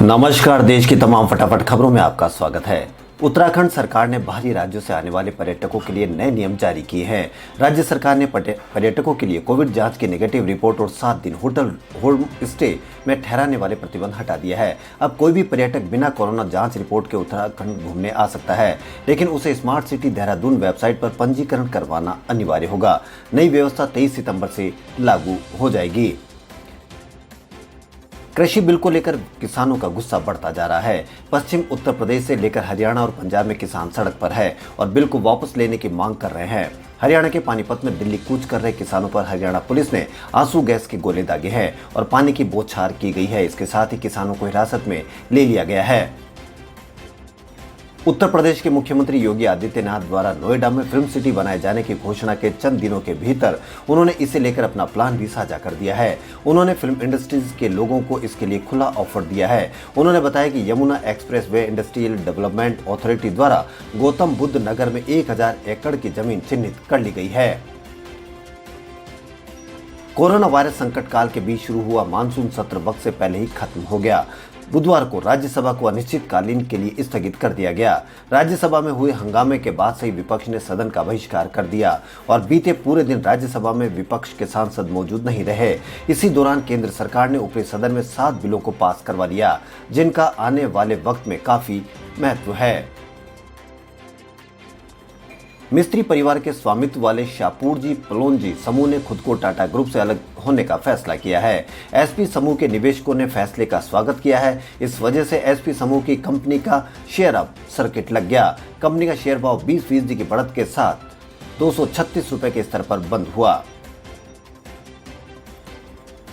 नमस्कार। देश की तमाम फटाफट खबरों में आपका स्वागत है। उत्तराखंड सरकार ने बाहरी राज्यों से आने वाले पर्यटकों के लिए नए नियम जारी किए हैं। राज्य सरकार ने पर्यटकों के लिए कोविड जांच की नेगेटिव रिपोर्ट और 7 दिन होम स्टे में ठहराने वाले प्रतिबंध हटा दिया है। अब कोई भी पर्यटक बिना कोरोना जांच रिपोर्ट के उत्तराखंड घूमने आ सकता है, लेकिन उसे स्मार्ट सिटी देहरादून वेबसाइट पर पंजीकरण करवाना अनिवार्य होगा। नई व्यवस्था 23 सितंबर से लागू हो जाएगी। कृषि बिल को लेकर किसानों का गुस्सा बढ़ता जा रहा है। पश्चिम उत्तर प्रदेश से लेकर हरियाणा और पंजाब में किसान सड़क पर है और बिल को वापस लेने की मांग कर रहे हैं। हरियाणा के पानीपत में दिल्ली कूच कर रहे किसानों पर हरियाणा पुलिस ने आंसू गैस के गोले दागे हैं और पानी की बौछार की गई है। इसके साथ ही किसानों को हिरासत में ले लिया गया है। उत्तर प्रदेश के मुख्यमंत्री योगी आदित्यनाथ द्वारा नोएडा में फिल्म सिटी बनाए जाने की घोषणा के चंद दिनों के भीतर उन्होंने इसे लेकर अपना प्लान भी साझा कर दिया है। उन्होंने फिल्म इंडस्ट्रीज के लोगों को इसके लिए खुला ऑफर दिया है। उन्होंने बताया कि Yamuna express way industrial development authority द्वारा गौतम बुद्ध नगर में 1000 एकड़ की जमीन चिन्हित कर ली गई है। कोरोना वायरस संकट काल के बीच शुरू हुआ मानसून सत्र वक्त से पहले ही खत्म हो गया। बुधवार को राज्यसभा को अनिश्चितकालीन के लिए स्थगित कर दिया गया। राज्यसभा में हुए हंगामे के बाद से ही विपक्ष ने सदन का बहिष्कार कर दिया और बीते पूरे दिन राज्यसभा में विपक्ष के सांसद मौजूद नहीं रहे। इसी दौरान केंद्र सरकार ने ऊपरी सदन में 7 बिलों को पास करवा लिया, जिनका आने वाले वक्त में काफी महत्व है। मिस्त्री परिवार के स्वामित्व वाले शाहपुरजी पलोनजी समूह ने खुद को टाटा ग्रुप से अलग होने का फैसला किया है। एसपी समूह के निवेशकों ने फैसले का स्वागत किया है। इस वजह से एसपी समूह की कंपनी का शेयर अब सर्किट लग गया। कंपनी का शेयर भाव 20% की बढ़त के साथ 236 रुपए के स्तर पर बंद हुआ।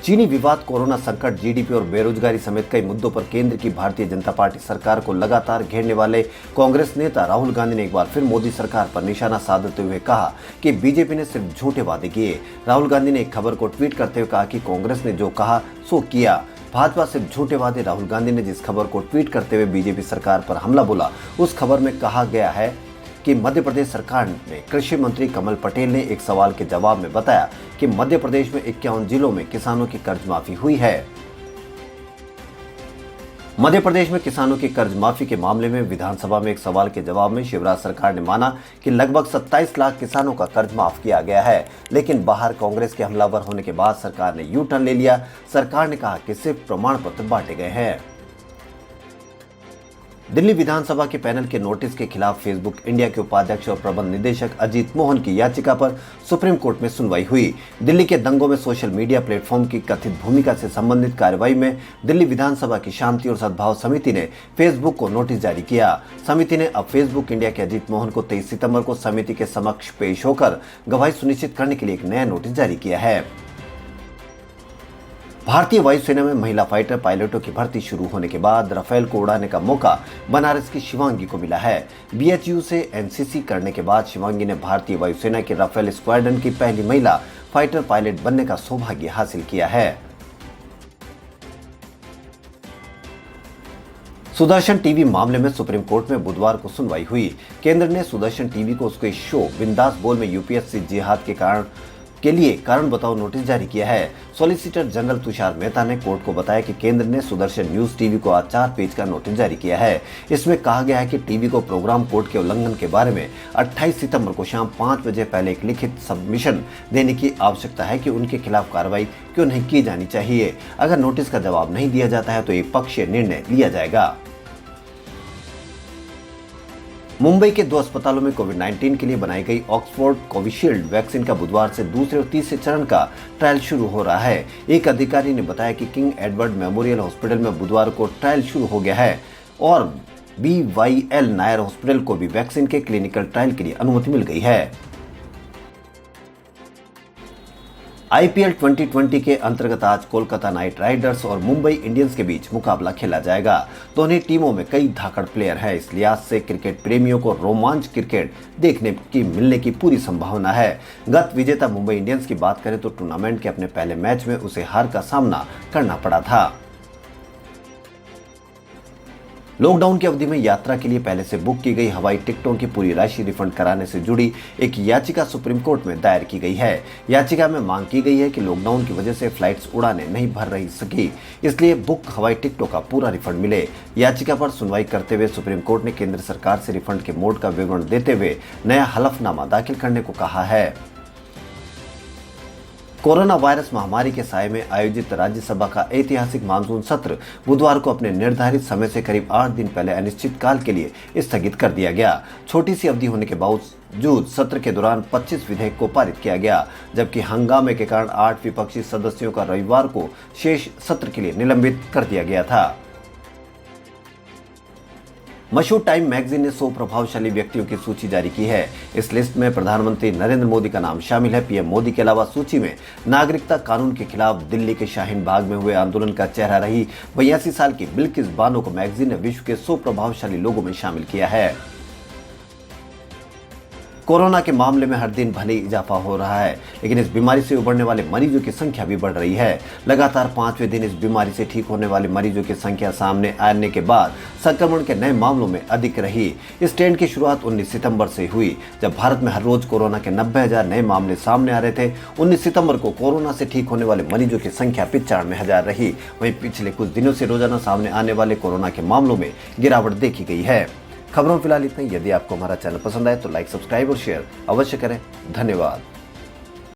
चीनी विवाद, कोरोना संकट, जीडीपी और बेरोजगारी समेत कई मुद्दों पर केंद्र की भारतीय जनता पार्टी सरकार को लगातार घेरने वाले कांग्रेस नेता राहुल गांधी ने एक बार फिर मोदी सरकार पर निशाना साधते हुए कहा कि बीजेपी ने सिर्फ झूठे वादे किए। राहुल गांधी ने एक खबर को ट्वीट करते हुए कहा कि कांग्रेस ने जो कहा सो किया। भाजपा सिर्फ झूठे वादे। राहुल गांधी ने जिस खबर को ट्वीट करते हुए बीजेपी सरकार पर हमला बोला, उस खबर में कहा गया है कि मध्य प्रदेश सरकार ने कृषि मंत्री कमल पटेल ने एक सवाल के जवाब में बताया कि मध्य प्रदेश में 51 जिलों में किसानों की कर्ज माफी हुई है। मध्य प्रदेश में किसानों की कर्ज माफी के मामले में विधानसभा में एक सवाल के जवाब में शिवराज सरकार ने माना कि लगभग 27 लाख किसानों का कर्ज माफ किया गया है, लेकिन बाहर कांग्रेस के हमलावर होने के बाद सरकार ने यू टर्न ले लिया। सरकार ने कहा कि सिर्फ प्रमाण पत्र बांटे गए हैं। दिल्ली विधानसभा के पैनल के नोटिस के खिलाफ फेसबुक इंडिया के उपाध्यक्ष और प्रबंध निदेशक अजीत मोहन की याचिका पर सुप्रीम कोर्ट में सुनवाई हुई। दिल्ली के दंगों में सोशल मीडिया प्लेटफॉर्म की कथित भूमिका से संबंधित कार्रवाई में दिल्ली विधानसभा की शांति और सद्भाव समिति ने फेसबुक को नोटिस जारी किया। समिति ने अब फेसबुक इंडिया के अजीत मोहन को 23 सितंबर को समिति के समक्ष पेश होकर गवाही सुनिश्चित करने के लिए एक नया नोटिस जारी किया है। भारतीय वायुसेना में महिला फाइटर पायलटों की भर्ती शुरू होने के बाद राफेल को उड़ाने का मौका बनारस की शिवांगी को मिला है। बीएचयू से एनसीसी करने के बाद शिवांगी ने भारतीय वायुसेना के राफेल स्क्वाड्रन की पहली महिला फाइटर पायलट बनने का सौभाग्य हासिल किया है। सुदर्शन टीवी मामले में सुप्रीम कोर्ट में बुधवार को सुनवाई हुई। केंद्र ने सुदर्शन टीवी को उसके शो बिंदास बोल में यूपीएससी जिहाद के लिए कारण बताओ नोटिस जारी किया है। सॉलिसिटर जनरल तुषार मेहता ने कोर्ट को बताया कि केंद्र ने सुदर्शन न्यूज टीवी को आज 4 पेज का नोटिस जारी किया है। इसमें कहा गया है कि टीवी को प्रोग्राम कोड के उल्लंघन के बारे में 28 सितंबर को शाम 5 बजे पहले एक लिखित सबमिशन देने की आवश्यकता है कि उनके खिलाफ कार्रवाई क्यों नहीं की जानी चाहिए। अगर नोटिस का जवाब नहीं दिया जाता है तो एक पक्षीय निर्णय लिया जाएगा। मुंबई के 2 अस्पतालों में कोविड-19 के लिए बनाई गई ऑक्सफोर्ड कोविशील्ड वैक्सीन का बुधवार से दूसरे और तीसरे चरण का ट्रायल शुरू हो रहा है। एक अधिकारी ने बताया कि किंग एडवर्ड मेमोरियल हॉस्पिटल में बुधवार को ट्रायल शुरू हो गया है और BYL नायर हॉस्पिटल को भी वैक्सीन के क्लिनिकल ट्रायल के लिए अनुमति मिल गई है। आईपीएल 2020 के अंतर्गत आज कोलकाता नाइट राइडर्स और मुंबई इंडियंस के बीच मुकाबला खेला जाएगा। दोनों टीमों में कई धाकड़ प्लेयर हैं। इस लिहाज से क्रिकेट प्रेमियों को रोमांच क्रिकेट देखने की मिलने की पूरी संभावना है। गत विजेता मुंबई इंडियंस की बात करें तो टूर्नामेंट के अपने पहले मैच में उसे हार का सामना करना पड़ा था। लॉकडाउन की अवधि में यात्रा के लिए पहले से बुक की गई हवाई टिकटों की पूरी राशि रिफंड कराने से जुड़ी एक याचिका सुप्रीम कोर्ट में दायर की गई है। याचिका में मांग की गई है कि लॉकडाउन की वजह से फ्लाइट्स उड़ानें नहीं भर रही सकी, इसलिए बुक हवाई टिकटों का पूरा रिफंड मिले। याचिका पर सुनवाई करते हुए सुप्रीम कोर्ट ने केंद्र सरकार से रिफंड के मोड का विवरण देते हुए नया हलफनामा दाखिल करने को कहा है। कोरोना वायरस महामारी के साए में आयोजित राज्यसभा का ऐतिहासिक मानसून सत्र बुधवार को अपने निर्धारित समय से करीब 8 दिन पहले अनिश्चितकाल के लिए स्थगित कर दिया गया। छोटी सी अवधि होने के बावजूद सत्र के दौरान 25 विधेयक को पारित किया गया, जबकि हंगामे के कारण 8 विपक्षी सदस्यों का रविवार को शेष सत्र के लिए निलंबित कर दिया गया था। मशहूर टाइम मैगजीन ने 100 प्रभावशाली व्यक्तियों की सूची जारी की है। इस लिस्ट में प्रधानमंत्री नरेंद्र मोदी का नाम शामिल है। पीएम मोदी के अलावा सूची में नागरिकता कानून के खिलाफ दिल्ली के शाहीन बाग में हुए आंदोलन का चेहरा रही 82 साल की बिल्किस बानो को मैगजीन ने विश्व के 100 प्रभावशाली लोगों में शामिल किया है। कोरोना के मामले में हर दिन भले इजाफा हो रहा है, लेकिन इस बीमारी से उबरने वाले मरीजों की संख्या भी बढ़ रही है। लगातार 5वें दिन इस बीमारी से ठीक होने वाले मरीजों की संख्या सामने आने के बाद संक्रमण के नए मामलों में अधिक रही। इस ट्रेंड की शुरुआत 19 सितंबर से हुई, जब भारत में हर रोज कोरोना के 90,000 नए मामले सामने आ रहे थे। 19 सितंबर को कोरोना से ठीक होने वाले मरीजों की संख्या 95,000 रही। वहीं पिछले कुछ दिनों से रोजाना सामने आने वाले कोरोना के मामलों में गिरावट देखी गई है। खबरों फिलहाल इतना ही। यदि आपको हमारा चैनल पसंद आए तो लाइक, सब्सक्राइब और शेयर अवश्य करें। धन्यवाद।